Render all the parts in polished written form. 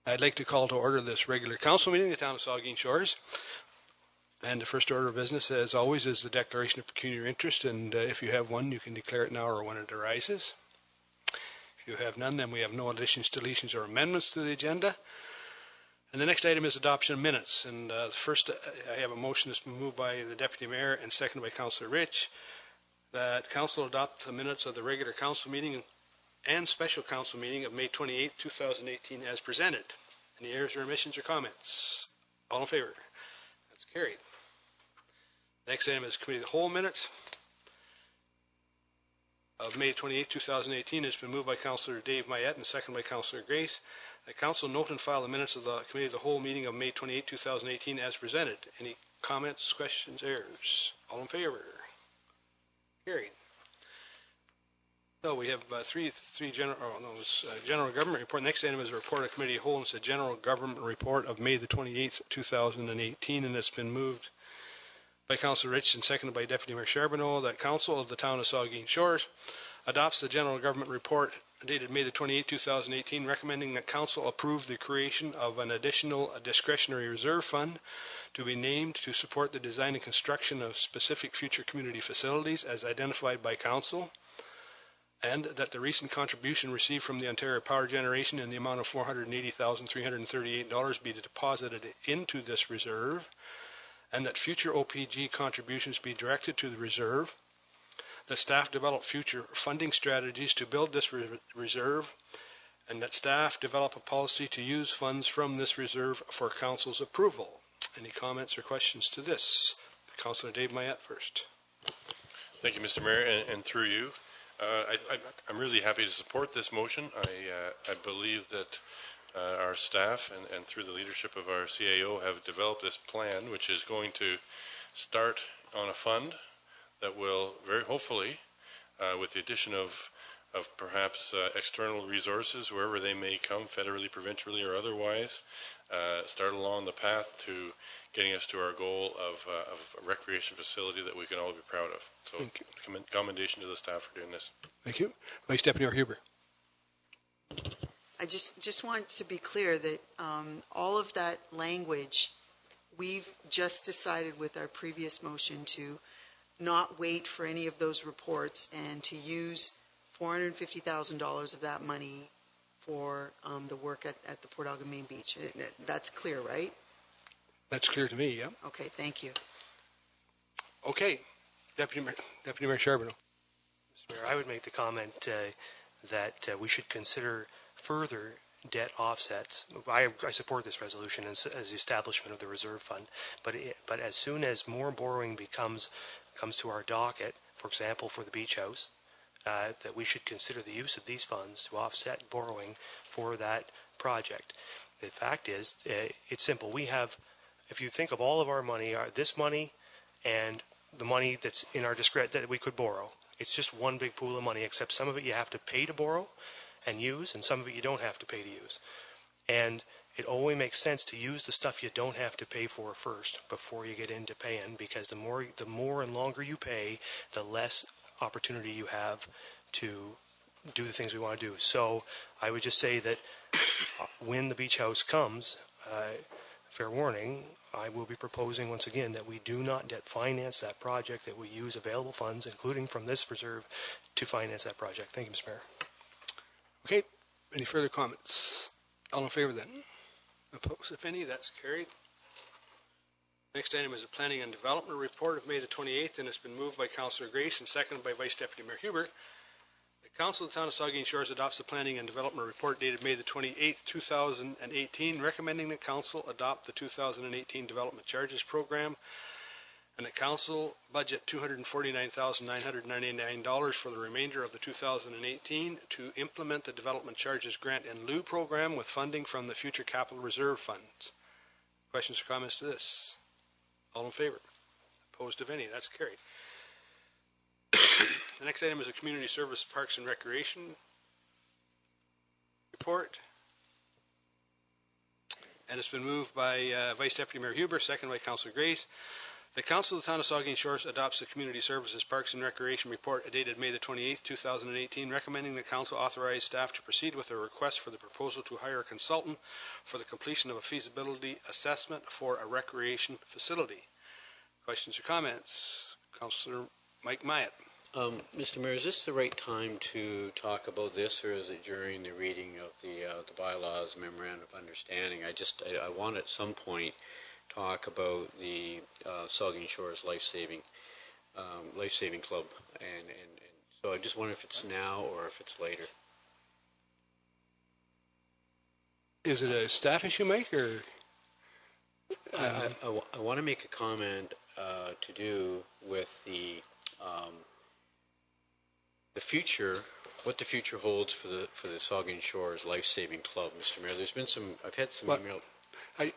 I'd like to call to order this regular council meeting of the town of Saugeen Shores. And the first order of business, as always, is the declaration of pecuniary interest. And if you have one, you can declare it now or when it arises. If you have none, then we have no additions, deletions, or amendments to the agenda. And the next item is adoption of minutes. And first, I have a motion that's been moved by the Deputy Mayor and seconded by Councillor Rich that Council adopt the minutes of the regular council meeting and special council meeting of May 28, 2018 as presented. Any errors or omissions or comments? All in favor? That's carried. Next item is Committee of the Whole minutes of May 28, 2018. It's been moved by Councillor Dave Mayette and seconded by Councillor Grace. The Council note and file the minutes of the Committee of the Whole meeting of May 28, 2018 as presented. Any comments, questions, errors? All in favor? Carried. So we have general government report. Next item is a report of Committee of Whole. It's a general government report of May the 28th, 2018, and it's been moved by Councillor Rich and seconded by Deputy Mayor Charbonneau that Council of the Town of Saugeen Shores adopts the general government report dated May the 28th, 2018, recommending that Council approve the creation of an additional discretionary reserve fund to be named to support the design and construction of specific future community facilities as identified by Council, and that the recent contribution received from the Ontario Power Generation in the amount of $480,338 be deposited into this reserve, and that future OPG contributions be directed to the reserve, that staff develop future funding strategies to build this reserve, and that staff develop a policy to use funds from this reserve for Council's approval. Any comments or questions to this? Councillor Dave Mayette first. Thank you, Mr. Mayor, and through you. I'm really happy to support this motion. I believe that our staff and through the leadership of our CAO have developed this plan, which is going to start on a fund that will very hopefully, with the addition of perhaps external resources, wherever they may come, federally, provincially, or otherwise, start along the path to getting us to our goal of a recreation facility that we can all be proud of. So commendation to the staff for doing this. Thank you. Vice Deputy Mayor Huber. I just want to be clear that all of that language, we've just decided with our previous motion to not wait for any of those reports and to use $450,000 of that money for the work at the Port Elgin Main Beach. That's clear, right? That's clear to me, yeah. Okay, thank you. Okay. Deputy Mayor Charbonneau. Mr. Mayor, I would make the comment that we should consider further debt offsets. I support this resolution as the establishment of the reserve fund, but as soon as more borrowing comes to our docket, for example, for the beach house, that we should consider the use of these funds to offset borrowing for that project. The fact is, it's simple. We have, if you think of all of our money, this money and the money that's in our discretion that we could borrow, it's just one big pool of money, except some of it you have to pay to borrow and use, and some of it you don't have to pay to use. And it only makes sense to use the stuff you don't have to pay for first before you get into paying, because the more and longer you pay, the less opportunity you have to do the things we want to do. So I would just say that when the beach house comes, fair warning, I will be proposing once again that we do not debt finance that project, that we use available funds, including from this reserve, to finance that project. Thank you, Mr. Mayor. Okay. Any further comments? All in favor then? Opposed, if any? That's carried. Next item is a Planning and Development Report of May the 28th, and it's been moved by Councillor Grace and seconded by Vice Deputy Mayor Huber. The Council of the Town of Saugeen Shores adopts the Planning and Development Report dated May the 28th, 2018, recommending that Council adopt the 2018 Development Charges Program, and that Council budget $249,999 for the remainder of the 2018 to implement the Development Charges Grant in Lieu program with funding from the Future Capital Reserve Funds. Questions or comments to this? All in favor? Opposed, if any? That's carried. The next item is a Community Service Parks and Recreation Report. And it's been moved by Vice Deputy Mayor Huber, seconded by Councillor Grace, The Council of the Town of Saugeen Shores adopts the Community Services Parks and Recreation Report dated May the 28th, 2018, recommending the Council authorize staff to proceed with a request for the proposal to hire a consultant for the completion of a feasibility assessment for a recreation facility. Questions or comments? Councillor Mike Myatt. Mr. Mayor, is this the right time to talk about this, or is it during the reading of the bylaws memorandum of understanding? I want at some point talk about the Saugeen Shores Life-Saving Club, and so I just wonder if it's now or if it's later. Is it a staff issue, Mike, or? I want to make a comment to do with the future, what the future holds for the Saugeen Shores Life-Saving Club, Mr. Mayor. There's been I've had some email. I'd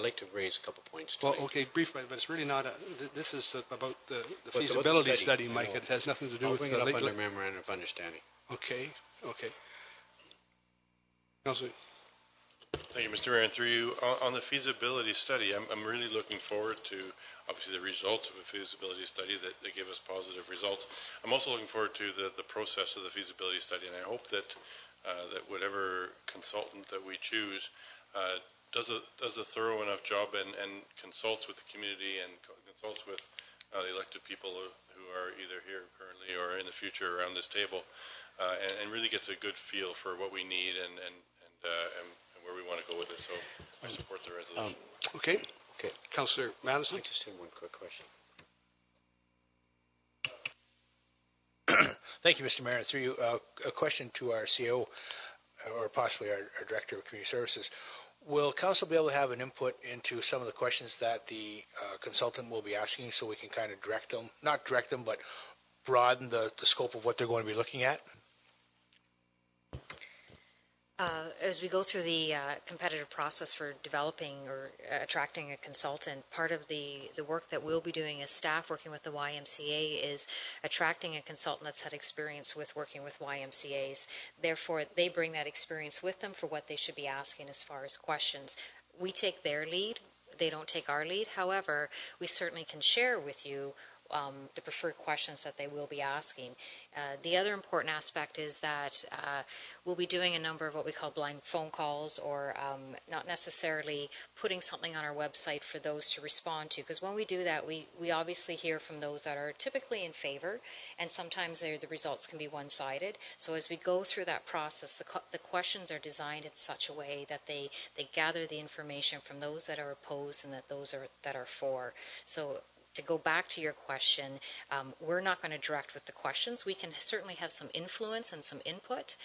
like to raise a couple points. Okay, brief, but it's really not this is about the feasibility study, Mike. It has nothing to do with bring it up under memorandum of understanding. Okay. Councilor. Thank you, Mr. Mayor, and through you, on the feasibility study, I'm really looking forward to, obviously, the results of a feasibility study that give us positive results. I'm also looking forward to the process of the feasibility study, and I hope that that whatever consultant that we choose does a thorough enough job and consults with the community and consults with the elected people who are either here currently or in the future around this table, and really gets a good feel for what we need and where we want to go with it. So I support the resolution. Okay. Councillor Madison. I just have one quick question. Thank you, Mr. Mayor. Through you, a question to our CO or possibly our Director of Community Services. Will Council be able to have an input into some of the questions that the consultant will be asking so we can kind of direct them, not direct them, but broaden the scope of what they're going to be looking at? As we go through the competitive process for developing or attracting a consultant, part of the work that we'll be doing as staff working with the YMCA is attracting a consultant that's had experience with working with YMCAs. Therefore, they bring that experience with them for what they should be asking as far as questions. We take their lead. They don't take our lead. However, we certainly can share with you the preferred questions that they will be asking. The other important aspect is that we'll be doing a number of what we call blind phone calls, or not necessarily putting something on our website for those to respond to, because when we do that, we obviously hear from those that are typically in favor, and sometimes the results can be one-sided. So as we go through that process, the questions are designed in such a way that they gather the information from those that are opposed and those that are for. So to go back to your question, we're not going to direct with the questions. We can certainly have some influence and some input,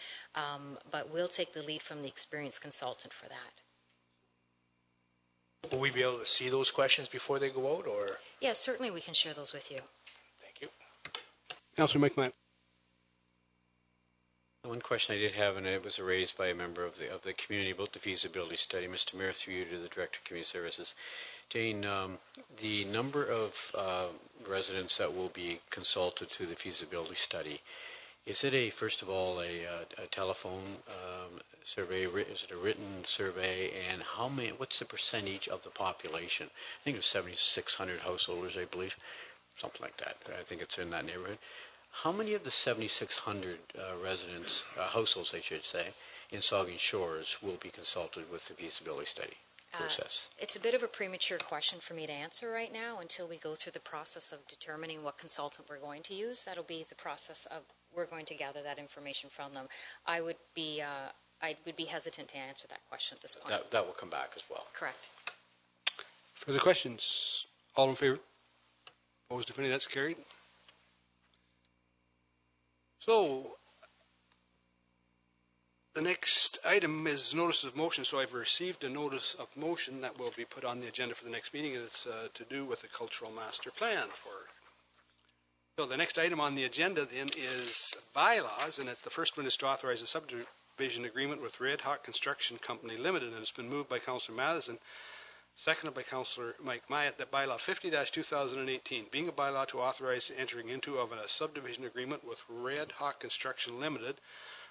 but we'll take the lead from the experienced consultant for that. Will we be able to see those questions before they go out, or? Yes, certainly we can share those with you. Thank you. Councillor McMahon. One question I did have, and it was raised by a member of the community about the feasibility study. Mr. Mayor, through you to the Director of Community Services. Jane, the number of residents that will be consulted through the feasibility study, is it first of all a telephone survey? Is it a written survey? And what's the percentage of the population? I think it's 7,600 householders, I believe, something like that. I think it's in that neighborhood. How many of the 7,600 residents, households I should say, in Saugeen Shores will be consulted with the feasibility study process? It's a bit of a premature question for me to answer right now until we go through the process of determining what consultant we're going to use. That'll be the process of we're going to gather that information from them. I would be hesitant to answer that question at this point. That will come back as well. Correct. Further questions? All in favor? Opposed, if any? That's carried. So, the next item is notice of motion. So I've received a notice of motion that will be put on the agenda for the next meeting. It's to do with the cultural master plan. So the next item on the agenda then is bylaws, and the first one is to authorize a subdivision agreement with Red Hawk Construction Company Limited, and it's been moved by Councillor Madison, seconded by Councillor Mike Myatt, that bylaw 50-2018, being a bylaw to authorize the entering into of a subdivision agreement with Red Hawk Construction Limited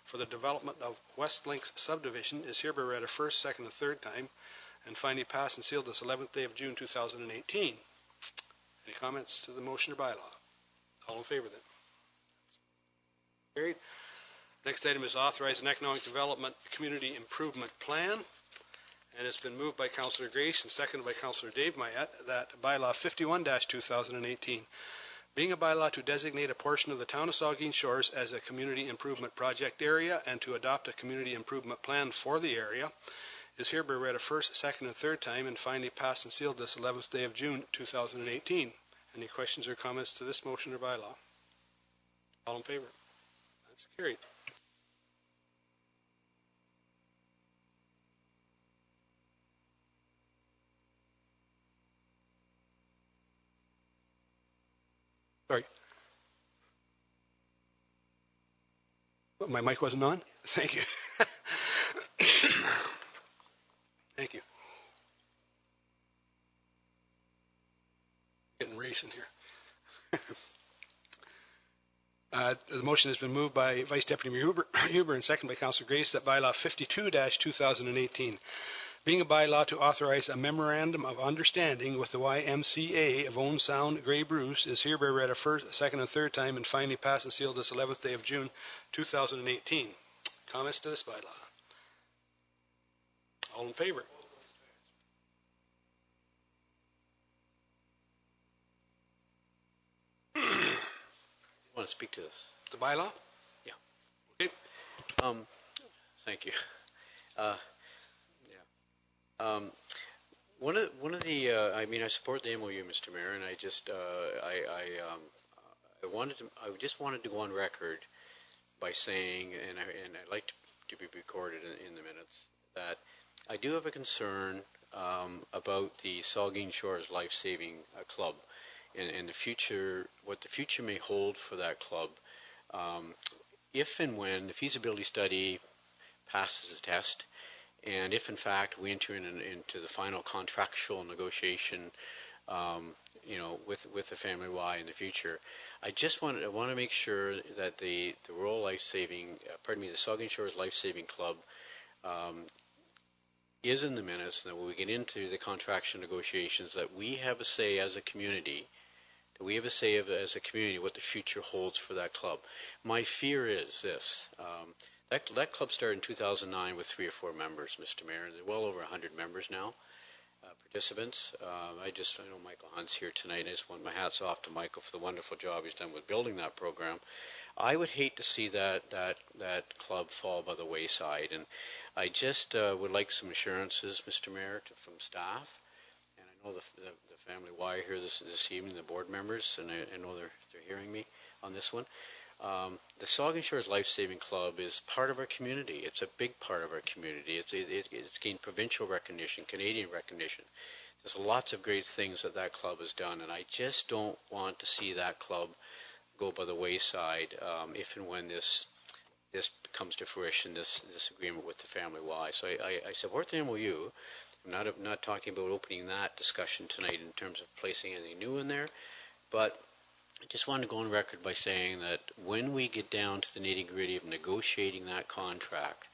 for the development of West Links subdivision, is hereby read a first, second, and third time, and finally passed and sealed this 11th day of June 2018. Any comments to the motion or bylaw? All in favor then? Carried. Next item is authorize an economic development community improvement plan. And it's been moved by Councillor Grace and seconded by Councillor Dave Mayette that bylaw 51-2018, being a bylaw to designate a portion of the town of Saugeen Shores as a community improvement project area and to adopt a community improvement plan for the area, is hereby read a first, second, and third time and finally passed and sealed this 11th day of June 2018. Any questions or comments to this motion or bylaw? All in favor? That's carried. Sorry. My mic wasn't on? Thank you. Thank you. Getting racing here. The motion has been moved by Vice Deputy Mayor Huber and seconded by Councillor Grace that bylaw 52-2018, being a bylaw to authorize a memorandum of understanding with the YMCA of Owen Sound, Grey Bruce, is hereby read a first, second, and third time and finally passed and sealed this 11th day of June 2018. Comments to this bylaw? All in favor? You want to speak to this? The bylaw? Yeah. Okay. Thank you. One of the I mean, I support the MOU, Mr. Mayor, and I just I just wanted to go on record by saying, and I'd like to be recorded in the minutes, that I do have a concern about the Saugeen Shores Life Saving Club and the future, what the future may hold for that club, if and when the feasibility study passes the test. And if, in fact, we enter into the final contractual negotiation, with the Family Y in the future, I want to make sure that the Rural Life Saving, the Saugeen Shores Life Saving Club, is in the minutes. That when we get into the contractual negotiations, that we have a say as a community. That we have a say as a community what the future holds for that club. My fear is this. That club started in 2009 with 3 or 4 members, Mr. Mayor. There are well over 100 members now, participants. I know Michael Hunt's here tonight. I just want my hats off to Michael for the wonderful job he's done with building that program. I would hate to see that club fall by the wayside, and I just would like some assurances, Mr. Mayor, from staff. And I know the Family Y here this evening, the board members, and I know they're hearing me on this one. The Saugeen Shores Life Saving Club is part of our community. It's a big part of our community. It's gained provincial recognition, Canadian recognition. There's lots of great things that club has done, and I just don't want to see that club go by the wayside if and when this comes to fruition, this agreement with the Family Y. So I support the MOU. I'm not talking about opening that discussion tonight in terms of placing anything new in there, but I just wanted to go on record by saying that when we get down to the nitty-gritty of negotiating that contract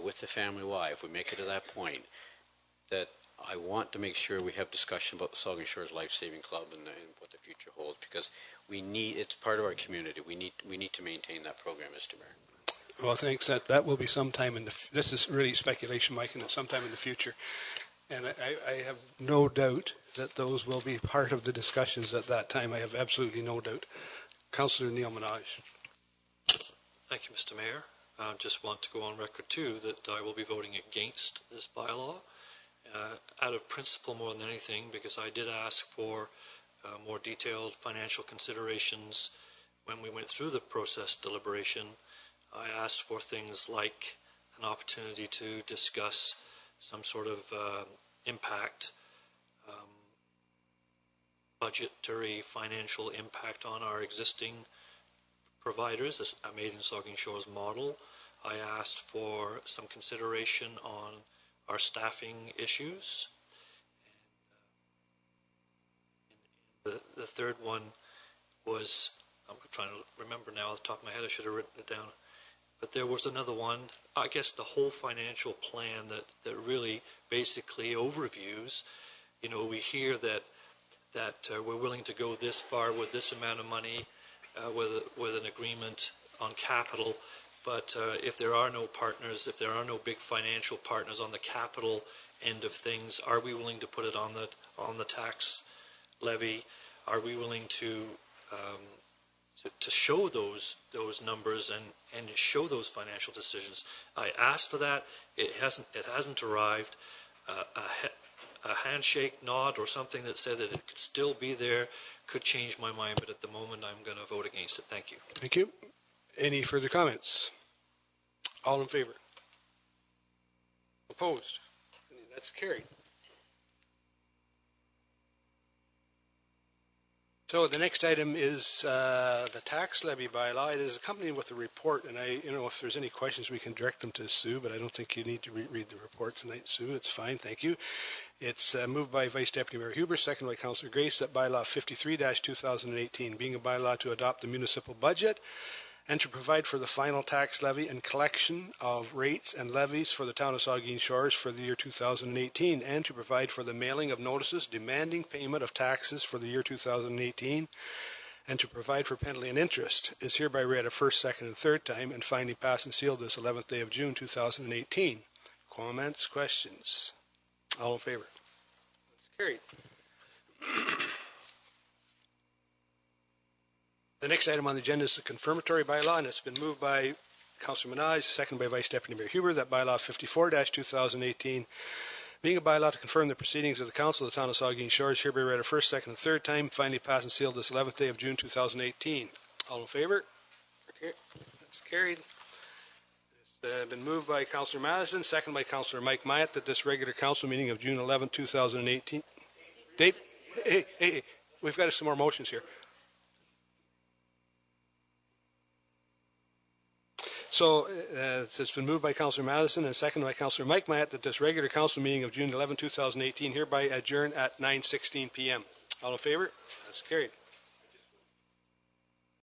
with the Family Y, if we make it to that point, that I want to make sure we have discussion about the Saugeen Shores Life Saving Club and what the future holds, because it's part of our community. We need to maintain that program, Mr. Mayor. Well, thanks. That will be sometime this is really speculation, Mike, and it's sometime in the future. And I have no doubt that those will be part of the discussions at that time. I have absolutely no doubt. Councillor Neil Minaj. Thank you, Mr. Mayor. I just want to go on record, too, that I will be voting against this bylaw out of principle more than anything, because I did ask for more detailed financial considerations when we went through the process deliberation. I asked for things like an opportunity to discuss some sort of impact, budgetary financial impact on our existing providers, as I made in Saugeen Shores model. I asked for some consideration on our staffing issues. And the third one was, I'm trying to remember now off the top of my head, I should have written it down. but there was another one, I guess the whole financial plan that really basically overviews. You know, we hear that we're willing to go this far with this amount of money with an agreement on capital, but if there are no partners, if there are no big financial partners on the capital end of things, are we willing to put it on the tax levy? Are we willing to show those numbers and show those financial decisions? I asked for that. It hasn't arrived. A handshake, nod, or something that said that it could still be there could change my mind, but at the moment I'm going to vote against it. Thank you. Thank you. Any further comments? All in favor? Opposed? That's carried. So the next item is the tax levy bylaw. It is accompanied with a report, and if there's any questions, we can direct them to Sue, but I don't think you need to read the report tonight, Sue. It's fine, thank you. It's moved by Vice Deputy Mayor Huber, second by Councillor Grace, that bylaw 53-2018, being a bylaw to adopt the municipal budget and to provide for the final tax levy and collection of rates and levies for the town of Saugeen Shores for the year 2018, and to provide for the mailing of notices demanding payment of taxes for the year 2018, and to provide for penalty and interest, is hereby read a first, second, and third time, and finally passed and sealed this 11th day of June 2018. Comments, questions? All in favor? That's carried. The next item on the agenda is the confirmatory bylaw, and it's been moved by Councillor Minaj, seconded by Vice Deputy Mayor Huber, that bylaw 54-2018, being a bylaw to confirm the proceedings of the Council of the Town of Saugeen Shores, hereby read a first, second, and third time, finally passed and sealed this 11th day of June 2018. All in favor? Okay. That's carried. It's been moved by Councillor Madison, seconded by Councillor Mike Myatt, that this regular council meeting of June 11, 2018. Dave? Hey, we've got some more motions here. So it's been moved by Councillor Madison and seconded by Councillor Mike Myatt that this regular council meeting of June 11, 2018 hereby adjourn at 9:16 p.m. All in favor? That's carried.